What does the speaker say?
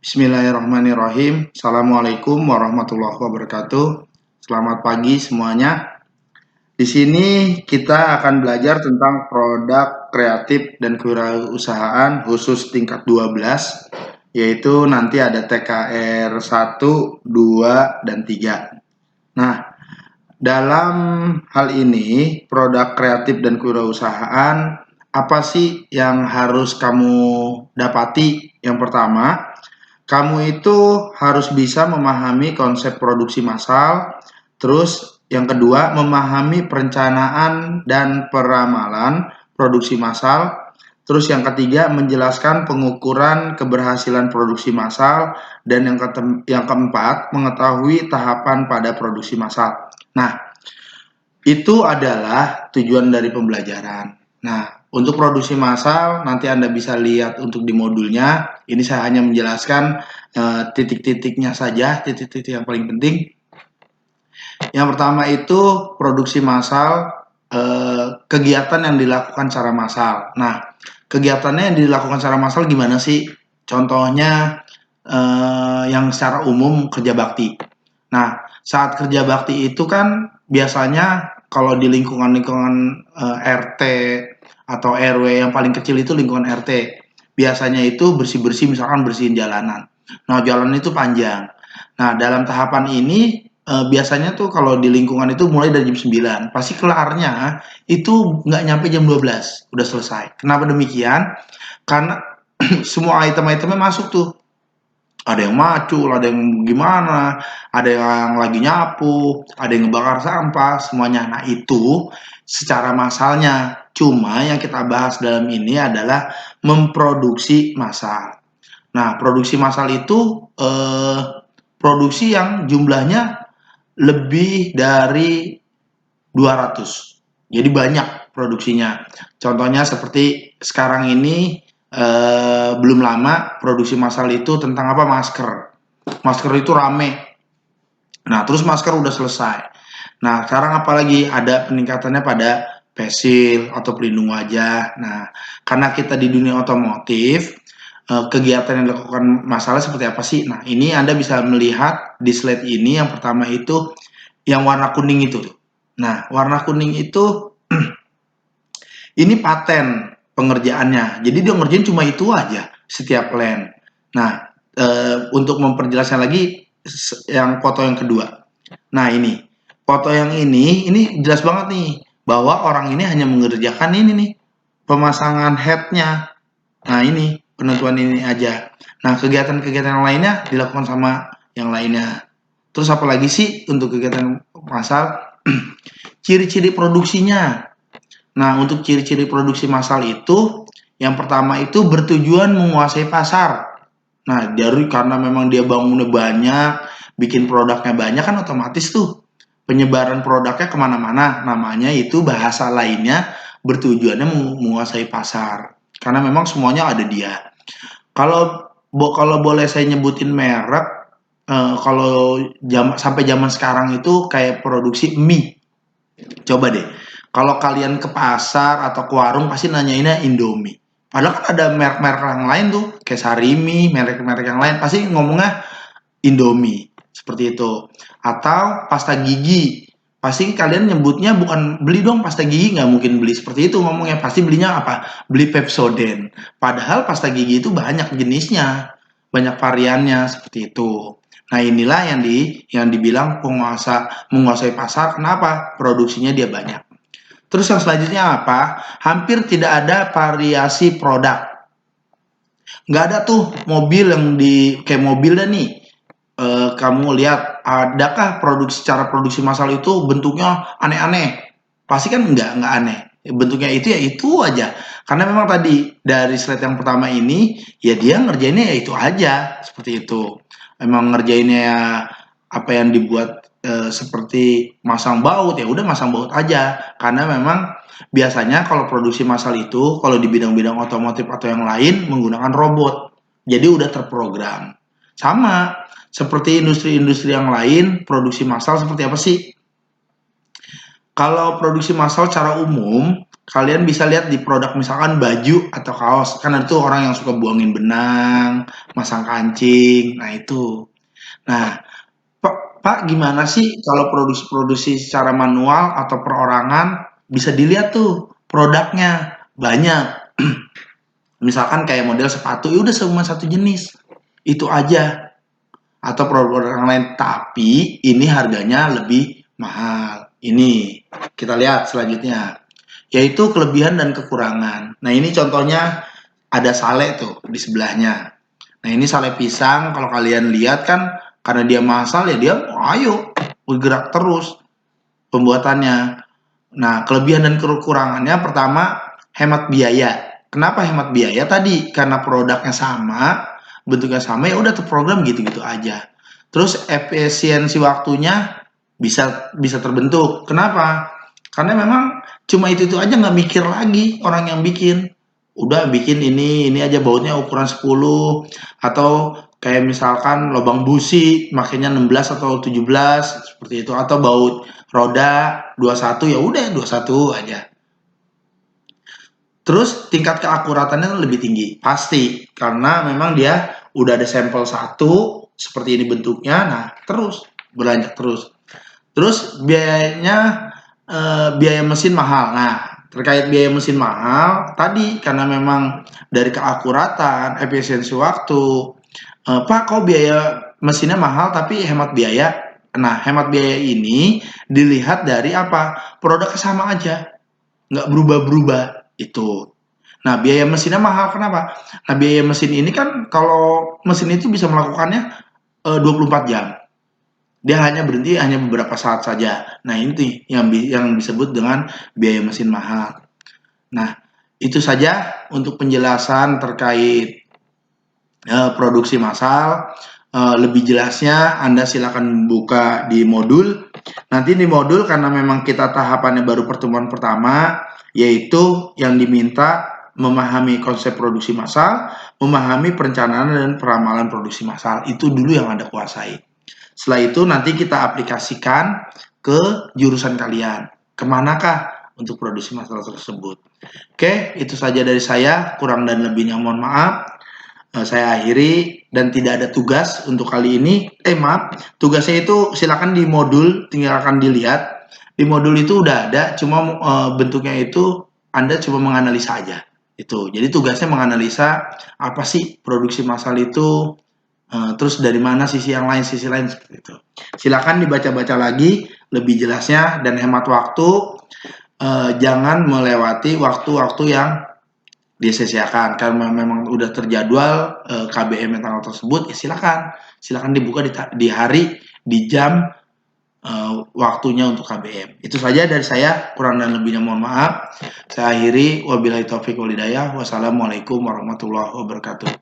Bismillahirrahmanirrahim. Assalamualaikum warahmatullahi wabarakatuh. Selamat pagi semuanya. Di sini kita akan belajar tentang produk kreatif dan kewirausahaan khusus tingkat 12, yaitu nanti ada TKR 1, 2, dan 3. Nah, dalam hal ini, produk kreatif dan kewirausahaan, apa sih yang harus kamu dapati? Yang pertama, kamu itu harus bisa memahami konsep produksi massal, terus yang kedua memahami perencanaan dan peramalan produksi massal, terus yang ketiga menjelaskan pengukuran keberhasilan produksi massal, dan yang keempat mengetahui tahapan pada produksi massal. Nah, itu adalah tujuan dari pembelajaran. Nah, untuk produksi massal nanti Anda bisa lihat untuk di modulnya. Ini saya hanya menjelaskan titik-titiknya saja, titik-titik yang paling penting. Yang pertama itu produksi massal, kegiatan yang dilakukan secara massal. Nah, kegiatannya yang dilakukan secara massal gimana sih? Contohnya yang secara umum kerja bakti. Nah, saat kerja bakti itu kan biasanya kalau di lingkungan-lingkungan RT atau RW yang paling kecil itu lingkungan RT. Biasanya itu bersih-bersih, misalkan bersihin jalanan. Nah, jalan itu panjang. Nah, dalam tahapan ini biasanya tuh kalau di lingkungan itu mulai dari jam 9. Pasti kelarnya itu nggak nyampe jam 12, udah selesai. Kenapa demikian? Karena semua item-itemnya masuk tuh. Ada yang macul, ada yang gimana, ada yang lagi nyapu, ada yang ngebakar sampah, semuanya. Nah, itu secara massalnya. Cuma yang kita bahas dalam ini adalah memproduksi massal. Nah, produksi massal itu produksi yang jumlahnya lebih dari 200. Jadi banyak produksinya. Contohnya seperti sekarang ini belum lama produksi massal itu tentang apa? Masker. Masker itu rame. Nah, terus masker udah selesai. Nah, sekarang apalagi ada peningkatannya pada face atau pelindung wajah. Nah, karena kita di dunia otomotif, kegiatan yang dilakukan masalah seperti apa sih? Nah, ini Anda bisa melihat di slide ini. Yang pertama itu yang warna kuning itu. Nah, warna kuning itu ini paten pengerjaannya. Jadi dia ngerjain cuma itu aja setiap lane. Nah, untuk memperjelaskan lagi yang foto yang kedua. Nah, ini foto yang ini jelas banget nih bahwa orang ini hanya mengerjakan ini nih pemasangan headnya. Nah, ini penentuan ini aja. Nah, kegiatan-kegiatan yang lainnya dilakukan sama yang lainnya. Terus apa lagi sih untuk kegiatan massal? Ciri-ciri produksinya. Nah, untuk ciri-ciri produksi massal itu, yang pertama itu bertujuan menguasai pasar. Nah, dari karena memang dia bangunnya banyak, bikin produknya banyak kan otomatis tuh penyebaran produknya kemana-mana. Namanya itu bahasa lainnya bertujuannya menguasai pasar. Karena memang semuanya ada dia. Kalau boleh saya nyebutin merek, kalau sampai zaman sekarang itu kayak produksi mie. Coba deh, kalau kalian ke pasar atau ke warung pasti nanyainnya Indomie. Padahal kan ada merek-merek yang lain tuh, kayak Sarimi, merek-merek yang lain pasti ngomongnya Indomie, seperti itu. Atau pasta gigi, pasti kalian nyebutnya bukan beli dong pasta gigi, nggak mungkin beli seperti itu ngomongnya, pasti belinya apa? Beli Pepsodent. Padahal pasta gigi itu banyak jenisnya, banyak variannya seperti itu. Nah, inilah yang dibilang menguasai pasar. Kenapa? Produksinya dia banyak. Terus yang selanjutnya apa? Hampir tidak ada variasi produk. Nggak ada tuh mobil yang kayak mobil dah nih. Kamu lihat, adakah cara produksi massal itu bentuknya aneh-aneh? Pasti kan nggak aneh. Bentuknya itu ya itu aja. Karena memang tadi dari slide yang pertama ini, ya dia ngerjainnya ya itu aja. Seperti itu. Emang ngerjainnya ya apa yang dibuat seperti masang baut, ya udah masang baut aja. Karena memang biasanya kalau produksi massal itu, kalau di bidang-bidang otomotif atau yang lain menggunakan robot. Jadi udah terprogram. Sama seperti industri-industri yang lain, produksi massal seperti apa sih? Kalau produksi massal secara umum, kalian bisa lihat di produk misalkan baju atau kaos. Kan itu orang yang suka buangin benang, masang kancing. Nah, itu. Nah, Pak, gimana sih kalau produksi-produksi secara manual atau perorangan bisa dilihat tuh produknya banyak. Misalkan kayak model sepatu, ya udah cuma satu jenis. Itu aja. Atau produk-produk yang lain, tapi ini harganya lebih mahal. Ini kita lihat selanjutnya, yaitu kelebihan dan kekurangan. Nah, ini contohnya ada sale tuh di sebelahnya. Nah, ini sale pisang, kalau kalian lihat kan karena dia masal ya dia ayo bergerak terus pembuatannya. Nah, kelebihan dan kekurangannya pertama hemat biaya. Kenapa hemat biaya? Tadi karena produknya sama, bentuknya sama ya udah terprogram gitu-gitu aja. Terus efisiensi waktunya bisa terbentuk. Kenapa? Karena memang cuma itu aja nggak mikir lagi orang yang bikin. Udah bikin ini aja bautnya ukuran 10 atau kayak misalkan lubang busi makanya 16 atau 17 seperti itu atau baut roda 21 ya udah 21 aja. Terus tingkat keakuratannya lebih tinggi, pasti karena memang dia udah ada sampel satu seperti ini bentuknya, nah terus berlanjut terus. Terus biayanya biaya mesin mahal. Nah, terkait biaya mesin mahal tadi karena memang dari keakuratan, efisiensi waktu, Pak kok biaya mesinnya mahal tapi hemat biaya. Nah, hemat biaya ini dilihat dari apa? Produknya sama aja, nggak berubah-berubah itu. Nah, biaya mesinnya mahal kenapa? Nah, biaya mesin ini kan kalau mesin itu bisa melakukannya 24 jam. Dia hanya berhenti hanya beberapa saat saja. Nah, ini yang disebut dengan biaya mesin mahal. Nah, itu saja untuk penjelasan terkait produksi massal. Lebih jelasnya Anda silakan buka di modul. Nanti di modul karena memang kita tahapannya baru pertemuan pertama, yaitu yang diminta memahami konsep produksi massal, memahami perencanaan dan peramalan produksi massal. Itu dulu yang Anda kuasai. Setelah itu nanti kita aplikasikan ke jurusan kalian. Kemanakah untuk produksi massal tersebut? Oke, itu saja dari saya. Kurang dan lebihnya mohon maaf. Saya akhiri dan tidak ada tugas untuk kali ini. Maaf, tugasnya itu silakan di modul, tinggal akan dilihat. Di modul itu udah ada, cuma bentuknya itu Anda cuma menganalisa aja. Itu. Jadi tugasnya menganalisa apa sih produksi massal itu, terus dari mana sisi lain seperti itu. Silakan dibaca-baca lagi lebih jelasnya dan hemat waktu. Jangan melewati waktu-waktu yang disesiakan karena memang udah terjadwal KBM tanggal tersebut ya silakan dibuka di hari di jam waktunya untuk KBM. Itu saja dari saya, kurang dan lebihnya mohon maaf. Saya akhiri, wabillahi taufiq wal hidayah. Wassalamualaikum warahmatullahi wabarakatuh.